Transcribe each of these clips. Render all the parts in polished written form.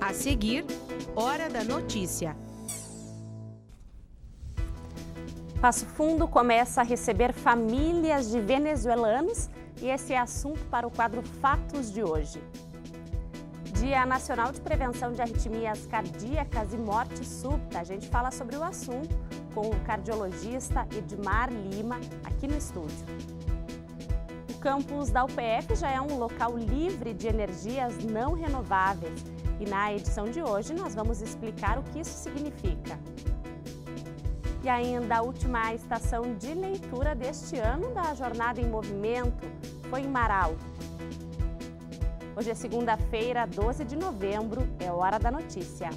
A seguir, Hora da Notícia. Passo Fundo começa a receber famílias de venezuelanos e esse é assunto para o quadro Fatos de hoje. Dia Nacional de Prevenção de Arritmias Cardíacas e Morte Súbita. A gente fala sobre o assunto com o cardiologista Edmar Lima aqui no estúdio. O campus da UPF já é um local livre de energias não renováveis e na edição de hoje nós vamos explicar o que isso significa. E ainda a última estação de leitura deste ano da Jornada em Movimento foi em Marau. Hoje é segunda-feira, 12 de novembro, é Hora da Notícia.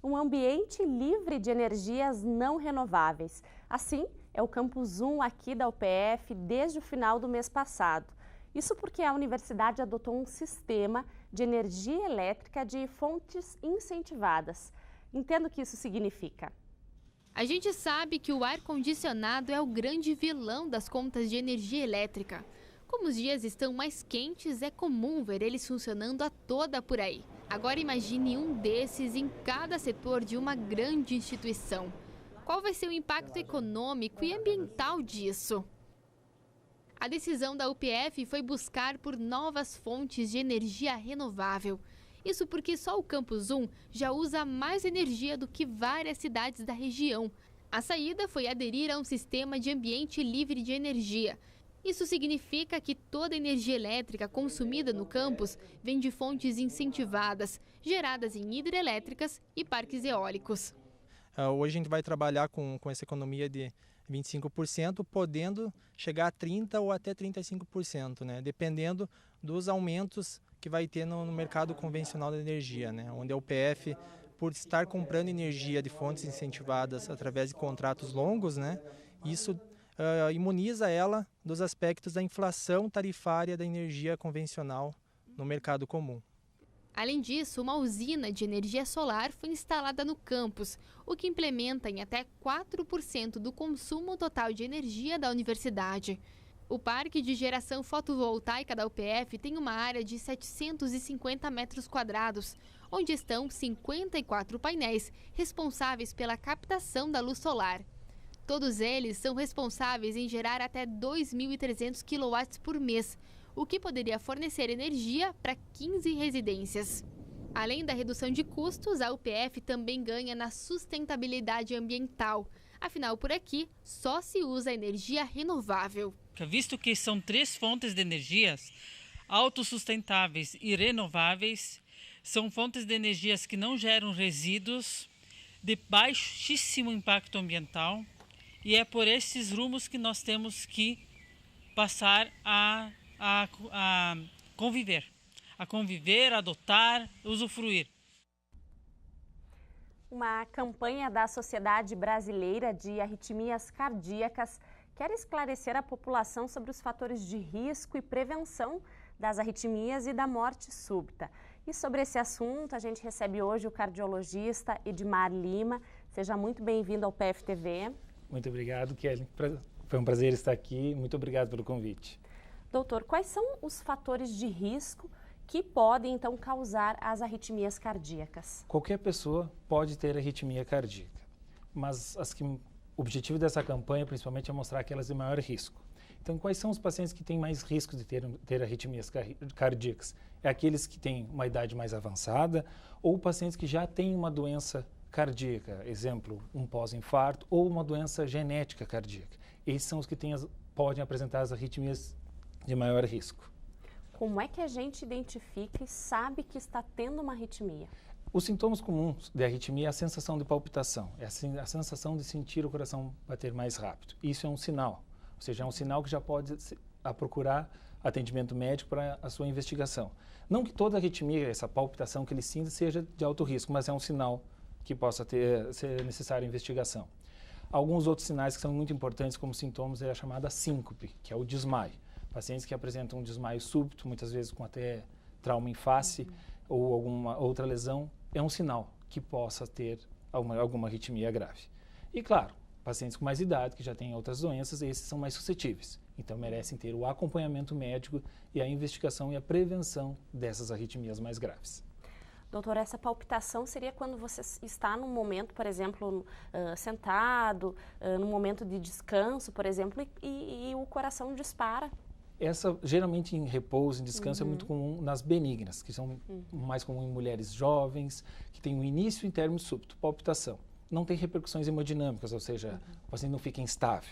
Um ambiente livre de energias não renováveis. Assim, é o Campus 1 aqui da UPF desde o final do mês passado. Isso porque a universidade adotou um sistema de energia elétrica de fontes incentivadas. Entenda o que isso significa. A gente sabe que o ar-condicionado é o grande vilão das contas de energia elétrica. Como os dias estão mais quentes, é comum ver eles funcionando a toda por aí. Agora imagine um desses em cada setor de uma grande instituição. Qual vai ser o impacto econômico e ambiental disso? A decisão da UPF foi buscar por novas fontes de energia renovável. Isso porque só o Campus 1 já usa mais energia do que várias cidades da região. A saída foi aderir a um sistema de ambiente livre de energia. Isso significa que toda a energia elétrica consumida no campus vem de fontes incentivadas, geradas em hidrelétricas e parques eólicos. Hoje a gente vai trabalhar com essa economia de 25%, podendo chegar a 30% ou até 35%, né? Dependendo dos aumentos que vai ter no mercado convencional da energia, né? Onde a UPF, por estar comprando energia de fontes incentivadas através de contratos longos, né? Isso imuniza ela dos aspectos da inflação tarifária da energia convencional no mercado comum. Além disso, uma usina de energia solar foi instalada no campus, o que implementa em até 4% do consumo total de energia da universidade. O parque de geração fotovoltaica da UPF tem uma área de 750 metros quadrados, onde estão 54 painéis responsáveis pela captação da luz solar. Todos eles são responsáveis em gerar até 2.300 kW por mês, o que poderia fornecer energia para 15 residências. Além da redução de custos, a UPF também ganha na sustentabilidade ambiental. Afinal, por aqui, só se usa energia renovável. Visto que são 3 fontes de energias autossustentáveis e renováveis, são fontes de energias que não geram resíduos, de baixíssimo impacto ambiental, e é por esses rumos que nós temos que passar a conviver, adotar, usufruir. Uma campanha da Sociedade Brasileira de Arritmias Cardíacas quer esclarecer a população sobre os fatores de risco e prevenção das arritmias e da morte súbita. E sobre esse assunto, a gente recebe hoje o cardiologista Edmar Lima. Seja muito bem-vindo ao PFTV. Muito obrigado, Kelly. Foi um prazer estar aqui. Muito obrigado pelo convite. Doutor, quais são os fatores de risco que podem, então, causar as arritmias cardíacas? Qualquer pessoa pode ter arritmia cardíaca, mas o objetivo dessa campanha, principalmente, é mostrar aquelas de maior risco. Então, quais são os pacientes que têm mais risco de ter arritmias cardíacas? É aqueles que têm uma idade mais avançada ou pacientes que já têm uma doença cardíaca, exemplo, um pós-infarto ou uma doença genética cardíaca. Esses são os que podem apresentar as arritmias de maior risco. Como é que a gente identifica e sabe que está tendo uma arritmia? Os sintomas comuns de arritmia é a sensação de palpitação, é a sensação de sentir o coração bater mais rápido. Isso é um sinal, ou seja, é um sinal que já pode procurar atendimento médico para a sua investigação. Não que toda arritmia, essa palpitação que ele sinta, seja de alto risco, mas é um sinal que possa ser necessária investigação. Alguns outros sinais que são muito importantes como sintomas é a chamada síncope, que é o desmaio. Pacientes que apresentam um desmaio súbito, muitas vezes com até trauma em face ou alguma outra lesão, é um sinal que possa ter alguma arritmia grave. E claro, pacientes com mais idade, que já têm outras doenças, esses são mais suscetíveis. Então merecem ter o acompanhamento médico e a investigação e a prevenção dessas arritmias mais graves. Doutor, essa palpitação seria quando você está num momento, por exemplo, sentado, num momento de descanso, por exemplo, e o coração dispara. Essa, geralmente em repouso, em descanso, é muito comum nas benignas, que são mais comum em mulheres jovens, que têm um início e término súbito, palpitação. Não tem repercussões hemodinâmicas, ou seja, o paciente não fica instável.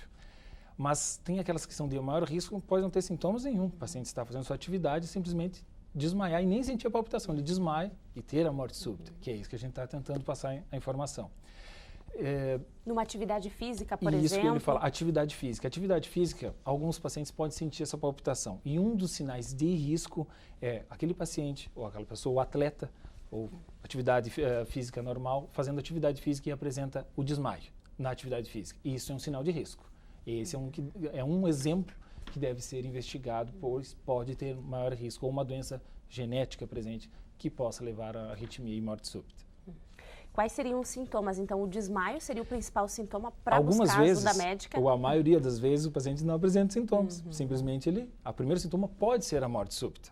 Mas tem aquelas que são de maior risco, pode não ter sintomas nenhum. O paciente está fazendo sua atividade e simplesmente desmaiar e nem sentir a palpitação. Ele desmaia e ter a morte súbita, que é isso que a gente está tentando passar a informação. Numa atividade física, por exemplo? Isso que ele fala, atividade física. Atividade física, alguns pacientes podem sentir essa palpitação. E um dos sinais de risco é aquele paciente, ou aquela pessoa, o atleta, ou atividade física normal, fazendo atividade física e apresenta o desmaio na atividade física. E isso é um sinal de risco. Esse é um exemplo que deve ser investigado, pois pode ter maior risco ou uma doença genética presente que possa levar a arritmia e morte súbita. Quais seriam os sintomas? Então, o desmaio seria o principal sintoma para Algumas buscar vezes, ajuda médica? ou a maioria das vezes, o paciente não apresenta sintomas. Simplesmente, o primeiro sintoma pode ser a morte súbita.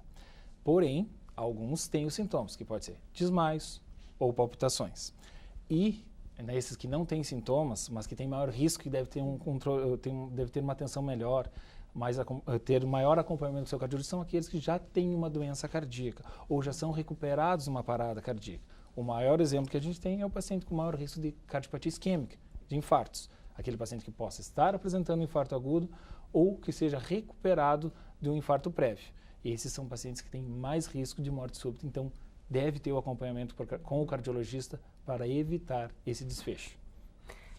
Porém, alguns têm os sintomas, que pode ser desmaios ou palpitações. E esses que não têm sintomas, mas que têm maior risco, que deve ter um controle, deve ter uma atenção melhor, ter maior acompanhamento do seu cardiologista, são aqueles que já têm uma doença cardíaca ou já são recuperados de uma parada cardíaca. O maior exemplo que a gente tem é o paciente com maior risco de cardiopatia isquêmica, de infartos. Aquele paciente que possa estar apresentando infarto agudo ou que seja recuperado de um infarto prévio. Esses são pacientes que têm mais risco de morte súbita, então deve ter o acompanhamento com o cardiologista para evitar esse desfecho.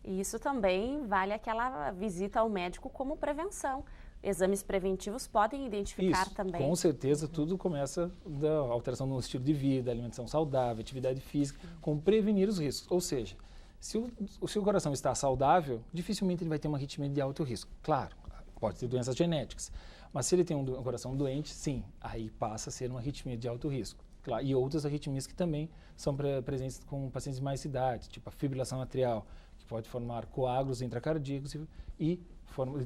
E isso também vale aquela visita ao médico como prevenção. Exames preventivos podem identificar isso, também. Com certeza, tudo começa da alteração no estilo de vida, alimentação saudável, atividade física, com prevenir os riscos. Ou seja, se o coração está saudável, dificilmente ele vai ter uma arritmia de alto risco. Claro, pode ter doenças genéticas, mas se ele tem um coração doente, sim, aí passa a ser uma arritmia de alto risco. Claro, e outras arritmias que também são presentes com pacientes de mais idade, tipo a fibrilação atrial, que pode formar coágulos intracardíacos e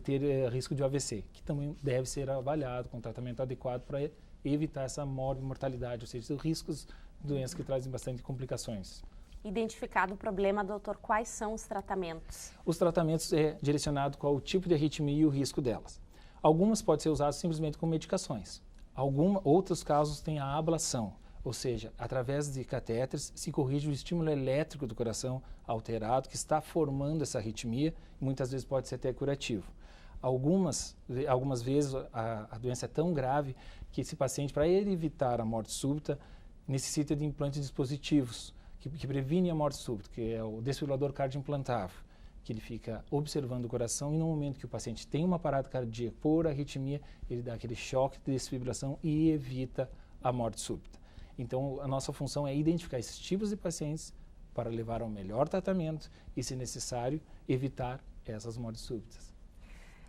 ter risco de AVC, que também deve ser avaliado com tratamento adequado para evitar essa mortalidade, ou seja, os riscos de doenças que trazem bastante complicações. Identificado o problema, doutor, quais são os tratamentos? Os tratamentos é direcionado qual o tipo de arritmia e o risco delas. Algumas podem ser usadas simplesmente com medicações. Outros casos têm a ablação, ou seja, através de catéteres se corrige o estímulo elétrico do coração alterado que está formando essa arritmia e muitas vezes pode ser até curativo. Algumas vezes a doença é tão grave que esse paciente, para ele evitar a morte súbita, necessita de implantes de dispositivos que previnem a morte súbita, que é o desfibrilador cardioimplantável, que ele fica observando o coração e no momento que o paciente tem uma parada cardíaca por arritmia, ele dá aquele choque de desfibrilação e evita a morte súbita. Então, a nossa função é identificar esses tipos de pacientes para levar ao melhor tratamento e, se necessário, evitar essas mortes súbitas.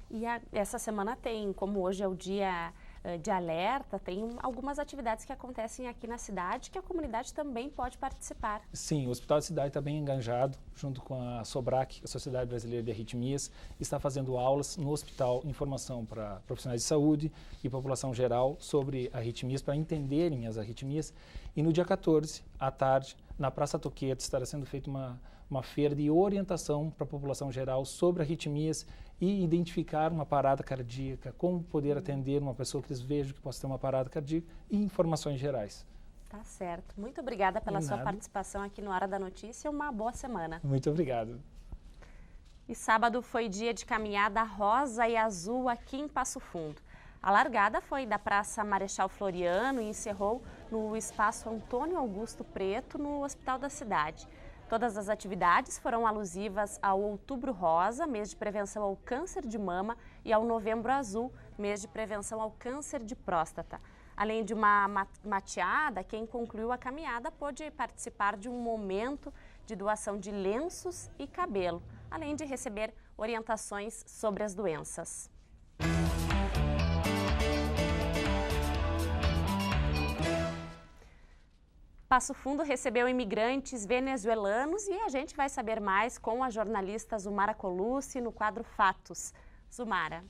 E essa semana tem, como hoje é o dia de alerta, tem algumas atividades que acontecem aqui na cidade que a comunidade também pode participar. Sim, o Hospital da Cidade está bem engajado, junto com a SOBRAC, a Sociedade Brasileira de Arritmias, está fazendo aulas no hospital, informação para profissionais de saúde e população geral sobre arritmias, para entenderem as arritmias. E no dia 14, à tarde, na Praça Toqueta, estará sendo feita uma feira de orientação para a população geral sobre arritmias e identificar uma parada cardíaca, como poder atender uma pessoa que eles vejam que possa ter uma parada cardíaca e informações gerais. Tá certo. Muito obrigada pela sua participação aqui no Hora da Notícia. Uma boa semana. Muito obrigado. E sábado foi dia de caminhada rosa e azul aqui em Passo Fundo. A largada foi da Praça Marechal Floriano e encerrou no Espaço Antônio Augusto Preto, no Hospital da Cidade. Todas as atividades foram alusivas ao Outubro Rosa, mês de prevenção ao câncer de mama, e ao Novembro Azul, mês de prevenção ao câncer de próstata. Além de uma mateada, quem concluiu a caminhada pôde participar de um momento de doação de lenços e cabelo, além de receber orientações sobre as doenças. Passo Fundo recebeu imigrantes venezuelanos e a gente vai saber mais com a jornalista Zumara Colucci no quadro Fatos. Zumara.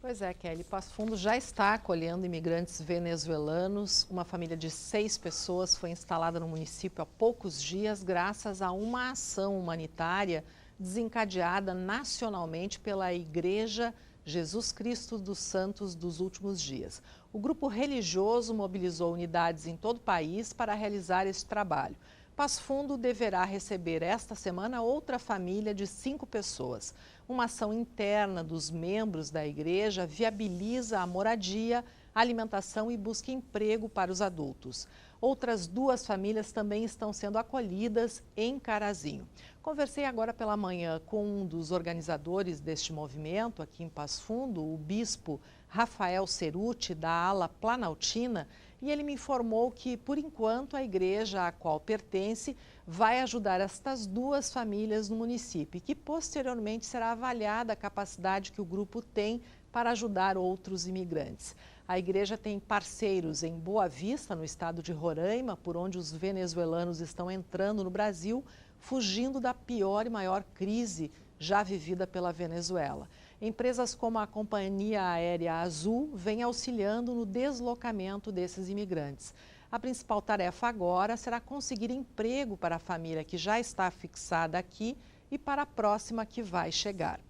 Pois é, Kelly, Passo Fundo já está acolhendo imigrantes venezuelanos. Uma família de 6 pessoas foi instalada no município há poucos dias graças a uma ação humanitária desencadeada nacionalmente pela Igreja Jesus Cristo dos Santos dos Últimos Dias. O grupo religioso mobilizou unidades em todo o país para realizar esse trabalho. Passo Fundo deverá receber esta semana outra família de 5 pessoas. Uma ação interna dos membros da igreja viabiliza a moradia, alimentação e busca emprego para os adultos. Outras 2 famílias também estão sendo acolhidas em Carazinho. Conversei agora pela manhã com um dos organizadores deste movimento aqui em Passo Fundo, o bispo Rafael Ceruti, da ala planaltina, e ele me informou que, por enquanto, a igreja a qual pertence vai ajudar estas 2 famílias no município e que, posteriormente, será avaliada a capacidade que o grupo tem para ajudar outros imigrantes. A igreja tem parceiros em Boa Vista, no estado de Roraima, por onde os venezuelanos estão entrando no Brasil, fugindo da pior e maior crise já vivida pela Venezuela. Empresas como a Companhia Aérea Azul vêm auxiliando no deslocamento desses imigrantes. A principal tarefa agora será conseguir emprego para a família que já está fixada aqui e para a próxima que vai chegar.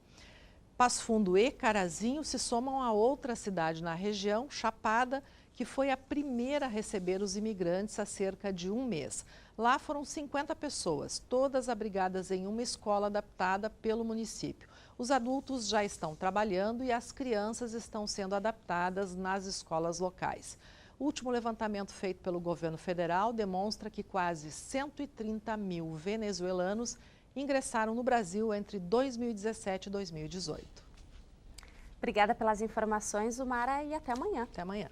Passo Fundo e Carazinho se somam a outra cidade na região, Chapada, que foi a primeira a receber os imigrantes há cerca de um mês. Lá foram 50 pessoas, todas abrigadas em uma escola adaptada pelo município. Os adultos já estão trabalhando e as crianças estão sendo adaptadas nas escolas locais. O último levantamento feito pelo governo federal demonstra que quase 130 mil venezuelanos ingressaram no Brasil entre 2017 e 2018. Obrigada pelas informações, Zumara, e até amanhã. Até amanhã.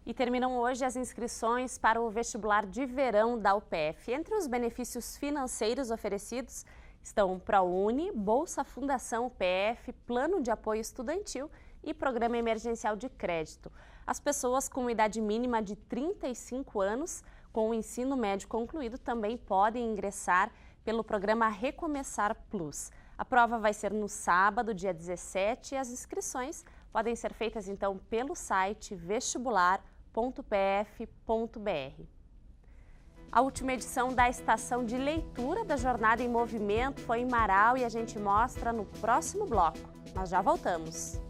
E terminam hoje as inscrições para o vestibular de verão da UPF. Entre os benefícios financeiros oferecidos estão ProUni, Bolsa Fundação UPF, Plano de Apoio Estudantil e Programa Emergencial de Crédito. As pessoas com idade mínima de 35 anos, com o ensino médio concluído, também podem ingressar pelo programa Recomeçar Plus. A prova vai ser no sábado, dia 17, e as inscrições podem ser feitas, então, pelo site vestibular.pf.br. A última edição da estação de leitura da Jornada em Movimento foi em Marau e a gente mostra no próximo bloco. Nós já voltamos.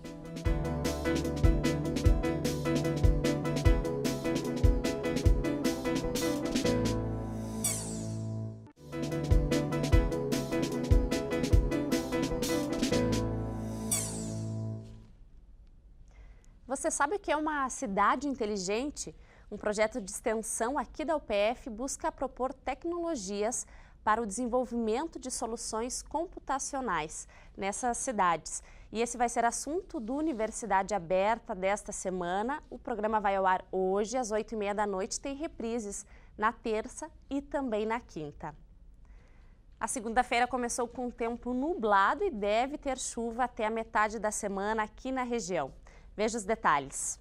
Você sabe o que é uma cidade inteligente? Um projeto de extensão aqui da UPF busca propor tecnologias para o desenvolvimento de soluções computacionais nessas cidades. E esse vai ser assunto do Universidade Aberta desta semana. O programa vai ao ar hoje, às 8h30 da noite, tem reprises na terça e também na quinta. A segunda-feira começou com tempo nublado e deve ter chuva até a metade da semana aqui na região. Veja os detalhes.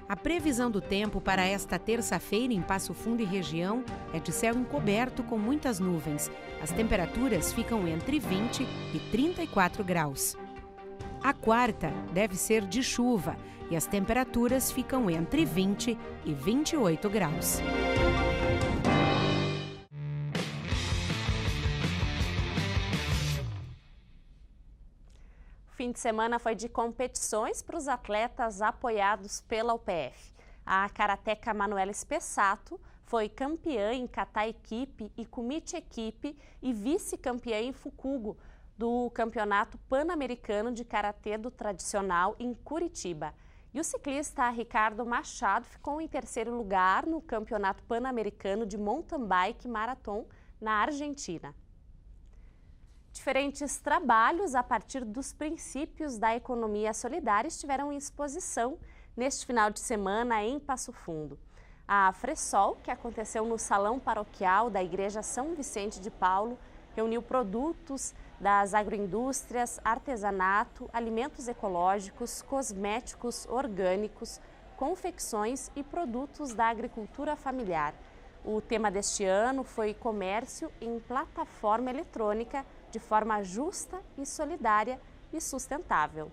A previsão do tempo para esta terça-feira em Passo Fundo e região é de céu encoberto com muitas nuvens. As temperaturas ficam entre 20 e 34 graus. A quarta deve ser de chuva e as temperaturas ficam entre 20 e 28 graus. O fim de semana foi de competições para os atletas apoiados pela UPF. A karateca Manuela Espessato foi campeã em kata equipe e kumite equipe e vice-campeã em fukugo do Campeonato Pan-Americano de Karatê do Tradicional em Curitiba. E o ciclista Ricardo Machado ficou em terceiro lugar no Campeonato Pan-Americano de Mountain Bike Marathon na Argentina. Diferentes trabalhos a partir dos princípios da economia solidária estiveram em exposição neste final de semana em Passo Fundo. A Fressol, que aconteceu no Salão Paroquial da Igreja São Vicente de Paulo, reuniu produtos das agroindústrias, artesanato, alimentos ecológicos, cosméticos orgânicos, confecções e produtos da agricultura familiar. O tema deste ano foi comércio em plataforma eletrônica de forma justa e solidária e sustentável.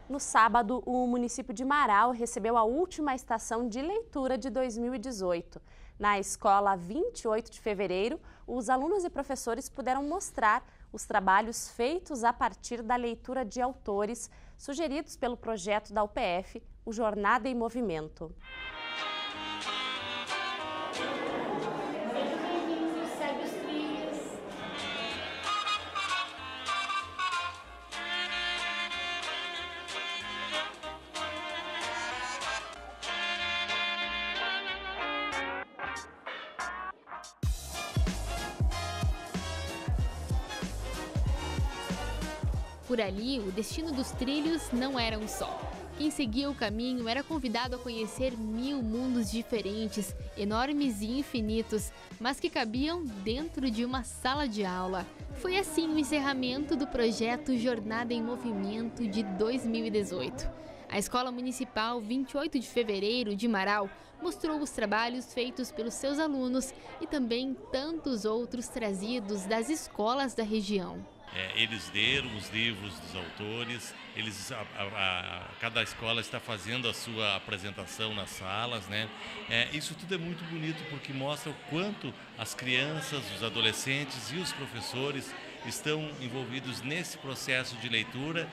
No sábado, o município de Marau recebeu a última estação de leitura de 2018. Na escola 28 de fevereiro, os alunos e professores puderam mostrar os trabalhos feitos a partir da leitura de autores sugeridos pelo projeto da UPF, o Jornada em Movimento. Por ali, o destino dos trilhos não era um só. Quem seguia o caminho era convidado a conhecer 1000 mundos diferentes, enormes e infinitos, mas que cabiam dentro de uma sala de aula. Foi assim o encerramento do projeto Jornada em Movimento de 2018. A Escola Municipal 28 de Fevereiro de Marau mostrou os trabalhos feitos pelos seus alunos e também tantos outros trazidos das escolas da região. Eles leram os livros dos autores, cada escola está fazendo a sua apresentação nas salas, né? Isso tudo é muito bonito porque mostra o quanto as crianças, os adolescentes e os professores estão envolvidos nesse processo de leitura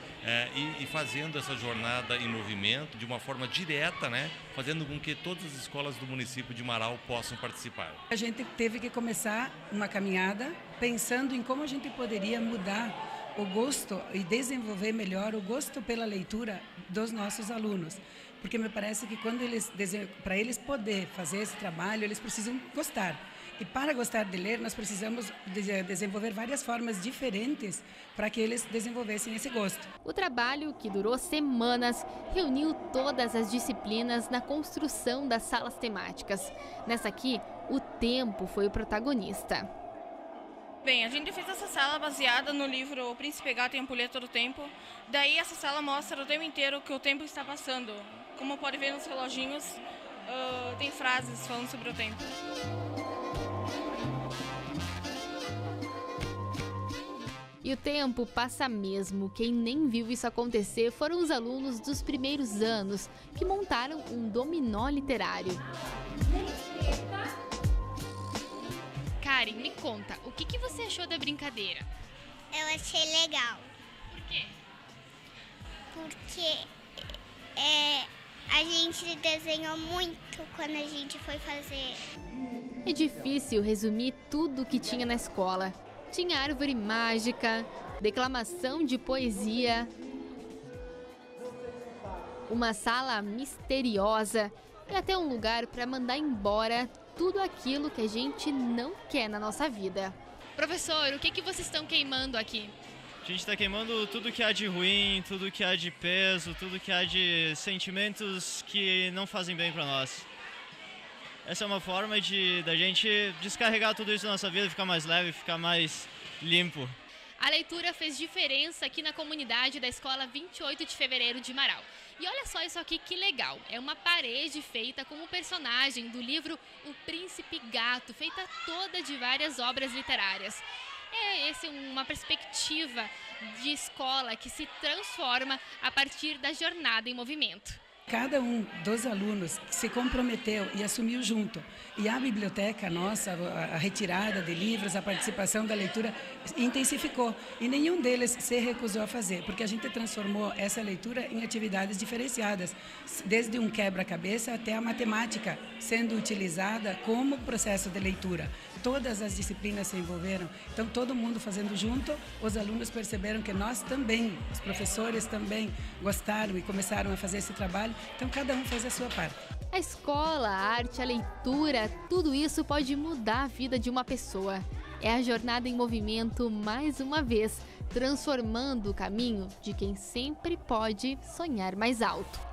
e fazendo essa jornada em movimento de uma forma direta, né? Fazendo com que todas as escolas do município de Marau possam participar. A gente teve que começar uma caminhada pensando em como a gente poderia mudar o gosto e desenvolver melhor o gosto pela leitura dos nossos alunos. Porque me parece que para eles poder fazer esse trabalho, eles precisam gostar. E para gostar de ler, nós precisamos desenvolver várias formas diferentes para que eles desenvolvessem esse gosto. O trabalho, que durou semanas, reuniu todas as disciplinas na construção das salas temáticas. Nessa aqui, o tempo foi o protagonista. Bem, a gente fez essa sala baseada no livro O Príncipe Gato e a Ampulheta do Tempo. Daí essa sala mostra o tempo inteiro que o tempo está passando. Como pode ver nos reloginhos, tem frases falando sobre o tempo. E o tempo passa mesmo. Quem nem viu isso acontecer foram os alunos dos primeiros anos, que montaram um dominó literário. Karen, me conta, o que você achou da brincadeira? Eu achei legal. Por quê? Porque a gente desenhou muito quando a gente foi fazer. É difícil resumir tudo o que tinha na escola. Tinha árvore mágica, declamação de poesia, uma sala misteriosa e até um lugar para mandar embora tudo aquilo que a gente não quer na nossa vida. Professor, o que vocês estão queimando aqui? A gente está queimando tudo que há de ruim, tudo que há de peso, tudo que há de sentimentos que não fazem bem para nós. Essa é uma forma da gente descarregar tudo isso da nossa vida, ficar mais leve, ficar mais limpo. A leitura fez diferença aqui na comunidade da Escola 28 de Fevereiro de Marau. E olha só isso aqui, que legal. É uma parede feita com o personagem do livro O Príncipe Gato, feita toda de várias obras literárias. Essa é uma perspectiva de escola que se transforma a partir da Jornada em Movimento. Cada um dos alunos se comprometeu e assumiu junto. E a biblioteca nossa, a retirada de livros, a participação da leitura intensificou. E nenhum deles se recusou a fazer, porque a gente transformou essa leitura em atividades diferenciadas, desde um quebra-cabeça até a matemática, sendo utilizada como processo de leitura. Todas as disciplinas se envolveram, então todo mundo fazendo junto, os alunos perceberam que nós também, os professores também gostaram e começaram a fazer esse trabalho, então cada um fez a sua parte. A escola, a arte, a leitura, tudo isso pode mudar a vida de uma pessoa. É a Jornada em Movimento, mais uma vez, transformando o caminho de quem sempre pode sonhar mais alto.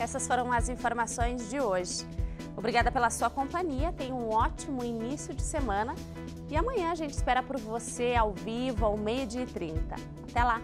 essas foram as informações de hoje. Obrigada pela sua companhia, tenha um ótimo início de semana e amanhã a gente espera por você ao vivo ao 12h30. Até lá!